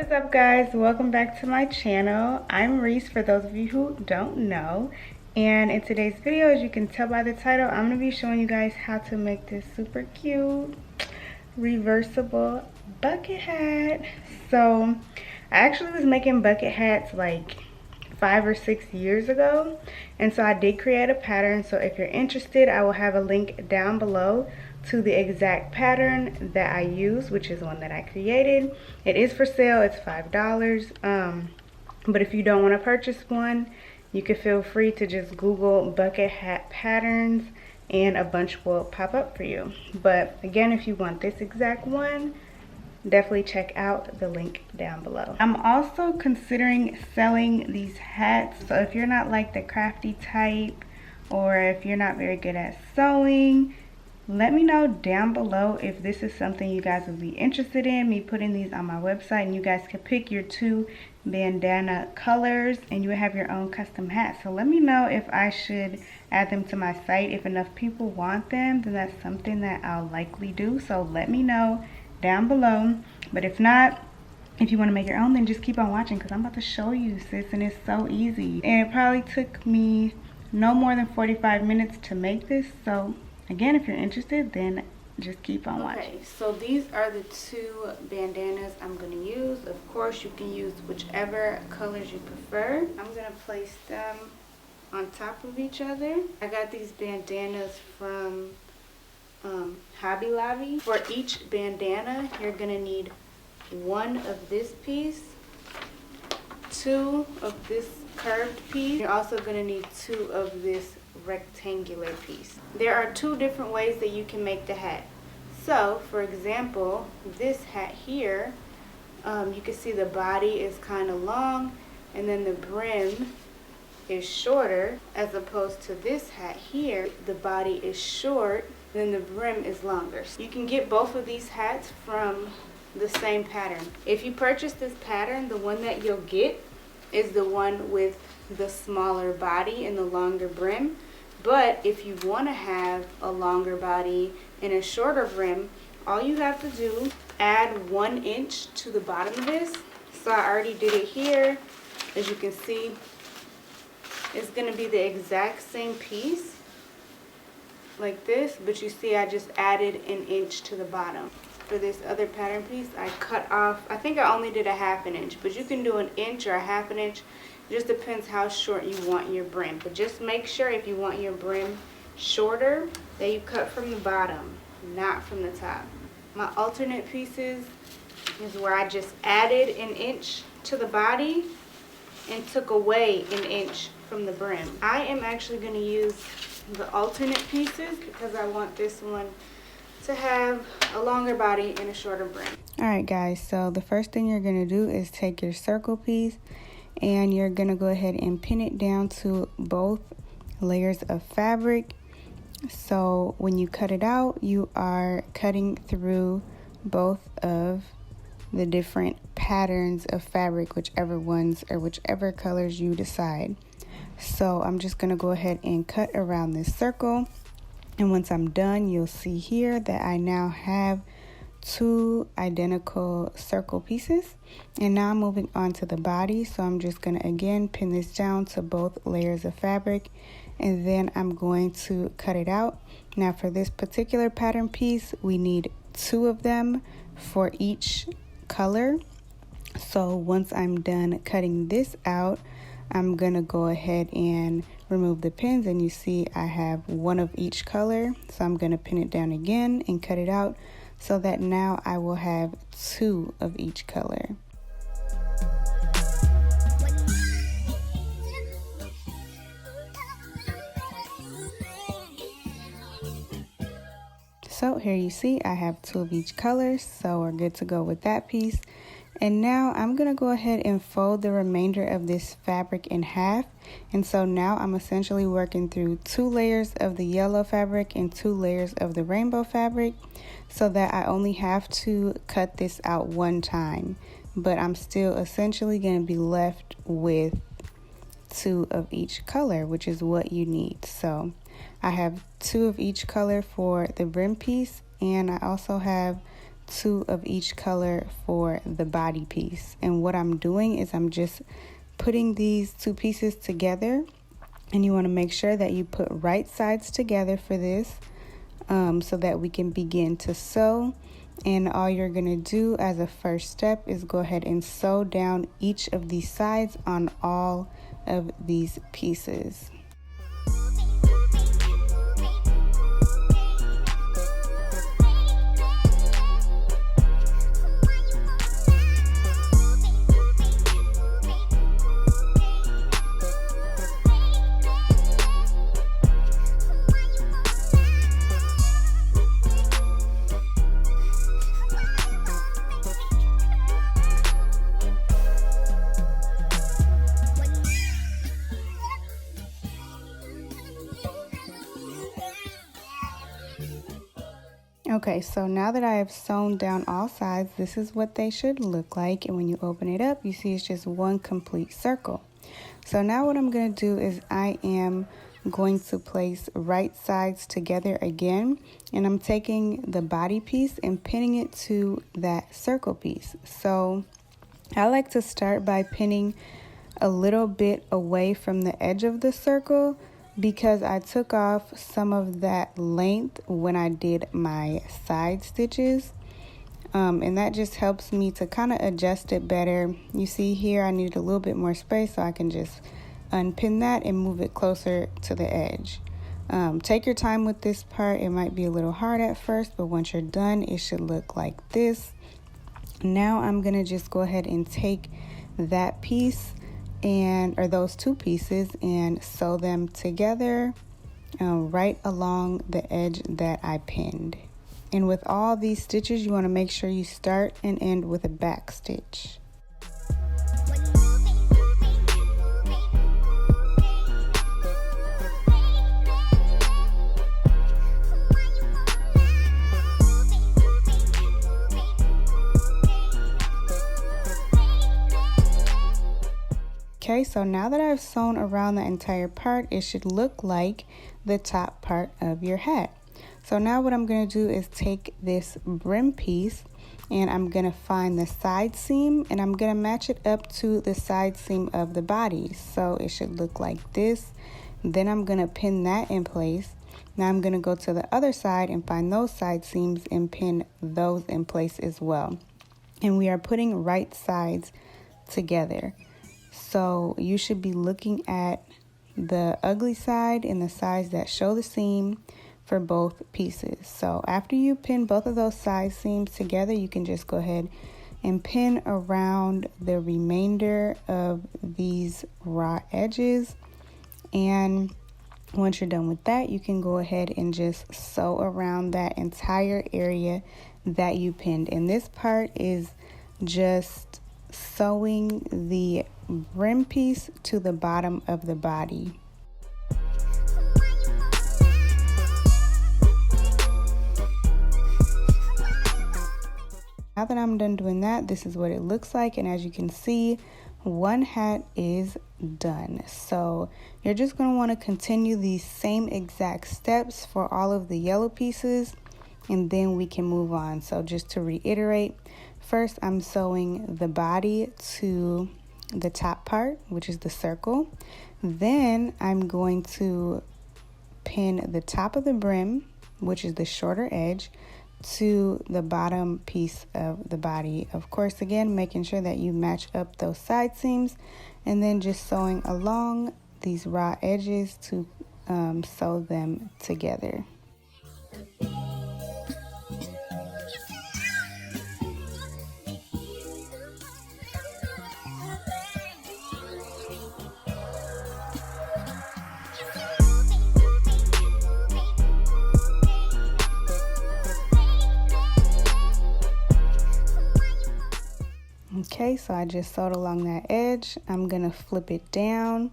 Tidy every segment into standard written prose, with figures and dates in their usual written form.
What's up guys, welcome back to my channel. I'm Reese for those of you who don't know, and in today's video, as you can tell by the title, I'm going to be showing you guys how to make this super cute reversible bucket hat. So I actually was making bucket hats like 5 or 6 years ago, and so I did create a pattern. So if you're interested, I will have a link down below to the exact pattern that I use, which is one that I created. It is for sale, it's $5. But if you don't want to purchase one, you can feel free to just Google bucket hat patterns and a bunch will pop up for you. But again, if you want this exact one, definitely check out the link down below. I'm also considering selling these hats, so if you're not like the crafty type, or if you're not very good at sewing, let me know down below if this is something you guys would be interested in, me putting these on my website, and you guys can pick your 2 bandana colors and you will have your own custom hat. So let me know if I should add them to my site. If enough people want them, then that's something that I'll likely do. So let me know down below. But if not, if you want to make your own, then just keep on watching, because I'm about to show you, sis, and it's so easy. And it probably took me no more than 45 minutes to make this. So again, if you're interested, then just keep on watching. Okay, so these are the 2 bandanas I'm going to use. Of course, you can use whichever colors you prefer. I'm going to place them on top of each other. I got these bandanas from Hobby Lobby. For each bandana, you're going to need 1 of this piece, 2 of this curved piece. You're also going to need 2 of this rectangular piece. There are 2 different ways that you can make the hat. So for example, this hat here, you can see the body is kind of long and then the brim is shorter, as opposed to this hat here, the body is short, then the brim is longer. So you can get both of these hats from the same pattern. If you purchase this pattern, the one that you'll get is the one with the smaller body and the longer brim. But if you want to have a longer body and a shorter brim, all you have to do, add 1 inch to the bottom of this. So I already did it here. As you can see, it's going to be the exact same piece like this, but you see I just added 1 inch to the bottom. For this other pattern piece, I cut off, I think I only did a 1/2 inch, but you can do 1 inch or a 1/2 inch. It just depends how short you want your brim. But just make sure if you want your brim shorter, that you cut from the bottom, not from the top. My alternate pieces is where I just added 1 inch to the body and took away 1 inch from the brim. I am actually going to use the alternate pieces because I want this one to have a longer body and a shorter brim. Alright guys, so the first thing you're going to do is take your circle piece and you're going to go ahead and pin it down to both layers of fabric. So when you cut it out, you are cutting through both of the different patterns of fabric, whichever ones or whichever colors you decide. So I'm just going to go ahead and cut around this circle. And once I'm done, you'll see here that I now have 2 identical circle pieces. And now I'm moving on to the body. So I'm just going to again pin this down to both layers of fabric. And then I'm going to cut it out. Now for this particular pattern piece, we need 2 of them for each color. So once I'm done cutting this out, I'm going to go ahead and remove the pins, and you see I have 1 of each color. So I'm going to pin it down again and cut it out so that now I will have 2 of each color. So here you see I have 2 of each color, so we're good to go with that piece. And now I'm going to go ahead and fold the remainder of this fabric in half. And so now I'm essentially working through 2 layers of the yellow fabric and 2 layers of the rainbow fabric, so that I only have to cut this out 1 time. But I'm still essentially going to be left with 2 of each color, which is what you need. So I have 2 of each color for the brim piece, and I also have two of each color for the body piece. And what I'm doing is I'm just putting these two pieces together, and you want to make sure that you put right sides together for this, so that we can begin to sew. And all you're going to do as a first step is go ahead and sew down each of these sides on all of these pieces. Okay, so now that I have sewn down all sides, this is what they should look like. And when you open it up, you see it's just one complete circle. So now what I'm going to do is I am going to place right sides together again. And I'm taking the body piece and pinning it to that circle piece. So I like to start by pinning a little bit away from the edge of the circle, because I took off some of that length when I did my side stitches, and that just helps me to kind of adjust it better. You see here I need a little bit more space, so I can just unpin that and move it closer to the edge. Take your time with this part. It might be a little hard at first, but once you're done, it should look like this. Now I'm gonna just go ahead and take that piece or those two pieces and sew them together right along the edge that I pinned. And with all these stitches, you want to make sure you start and end with a back stitch. Okay, so now that I've sewn around the entire part, it should look like the top part of your hat. So now what I'm going to do is take this brim piece and I'm going to find the side seam, and I'm going to match it up to the side seam of the body. So it should look like this. Then I'm going to pin that in place. Now I'm going to go to the other side and find those side seams and pin those in place as well. And we are putting right sides together. So you should be looking at the ugly side and the sides that show the seam for both pieces. So after you pin both of those side seams together, you can just go ahead and pin around the remainder of these raw edges. And once you're done with that, you can go ahead and just sew around that entire area that you pinned. And this part is just sewing the brim piece to the bottom of the body. Now that I'm done doing that, this is what it looks like, and as you can see, one hat is done. So you're just going to want to continue these same exact steps for all of the yellow pieces, and then we can move on. So just to reiterate, first I'm sewing the body to the top part, which is the circle. Then I'm going to pin the top of the brim, which is the shorter edge, to the bottom piece of the body. Of course, again, making sure that you match up those side seams, and then just sewing along these raw edges to sew them together. Okay, so I just sewed along that edge. I'm gonna flip it down,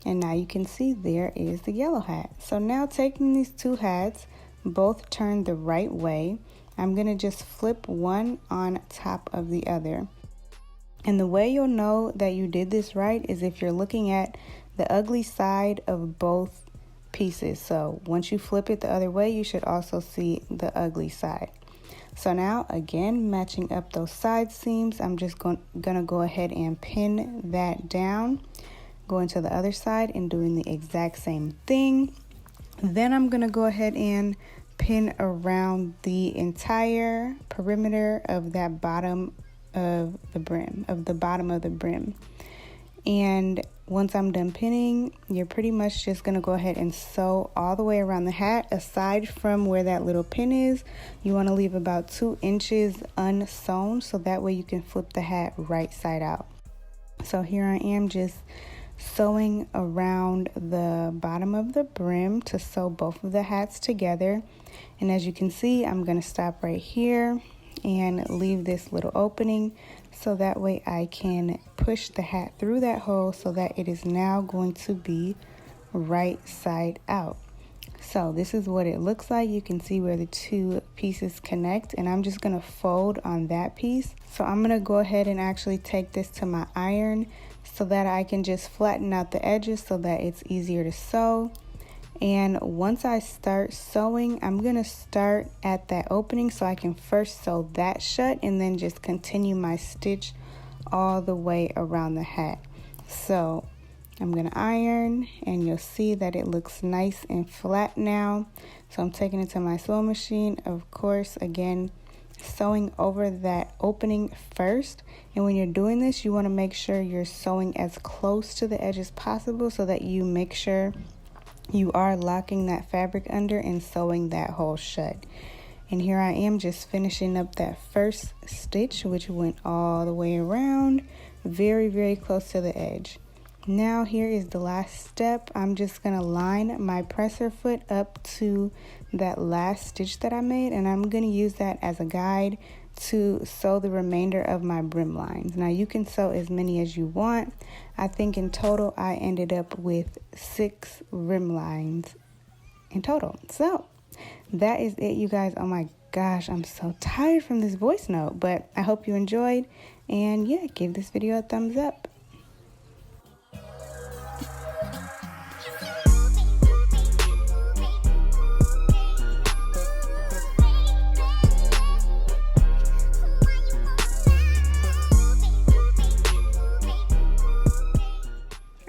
and now you can see there is the yellow hat. So now taking these two hats, both turned the right way, I'm gonna just flip one on top of the other. And the way you'll know that you did this right is if you're looking at the ugly side of both pieces. So once you flip it the other way, you should also see the ugly side. So now again, matching up those side seams, I'm just gonna go ahead and pin that down, going to the other side and doing the exact same thing. Then I'm gonna go ahead and pin around the entire perimeter of that bottom of the brim, and once I'm done pinning, you're pretty much just gonna go ahead and sew all the way around the hat. Aside from where that little pin is, you want to leave about 2 inches unsewn, so that way you can flip the hat right side out. So here I am just sewing around the bottom of the brim to sew both of the hats together. And as you can see, I'm going to stop right here and leave this little opening, so that way I can push the hat through that hole so that it is now going to be right side out. So this is what it looks like. You can see where the 2 pieces connect, and I'm just going to fold on that piece. So I'm going to go ahead and actually take this to my iron so that I can just flatten out the edges so that it's easier to sew. And once I start sewing, I'm going to start at that opening so I can first sew that shut and then just continue my stitch all the way around the hat. So I'm going to iron, and you'll see that it looks nice and flat now. So I'm taking it to my sewing machine, of course, again, sewing over that opening first. And when you're doing this, you want to make sure you're sewing as close to the edge as possible so that you make sure you are locking that fabric under and sewing that hole shut. And here I am just finishing up that first stitch, which went all the way around, very, very close to the edge. Now here is the last step. I'm just going to line my presser foot up to that last stitch that I made, and I'm going to use that as a guide to sew the remainder of my brim lines. Now you can sew as many as you want. I think in total I ended up with 6 rim lines in total. So that is it, you guys. Oh my gosh, I'm so tired from this voice note, but I hope you enjoyed, and yeah, give this video a thumbs up.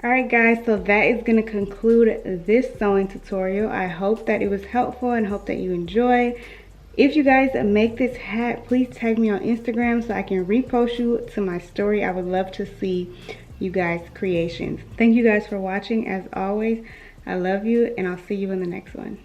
Alright guys, so that is going to conclude this sewing tutorial. I hope that it was helpful and hope that you enjoyed. If you guys make this hat, please tag me on Instagram so I can repost you to my story. I would love to see you guys' creations. Thank you guys for watching. As always, I love you, and I'll see you in the next one.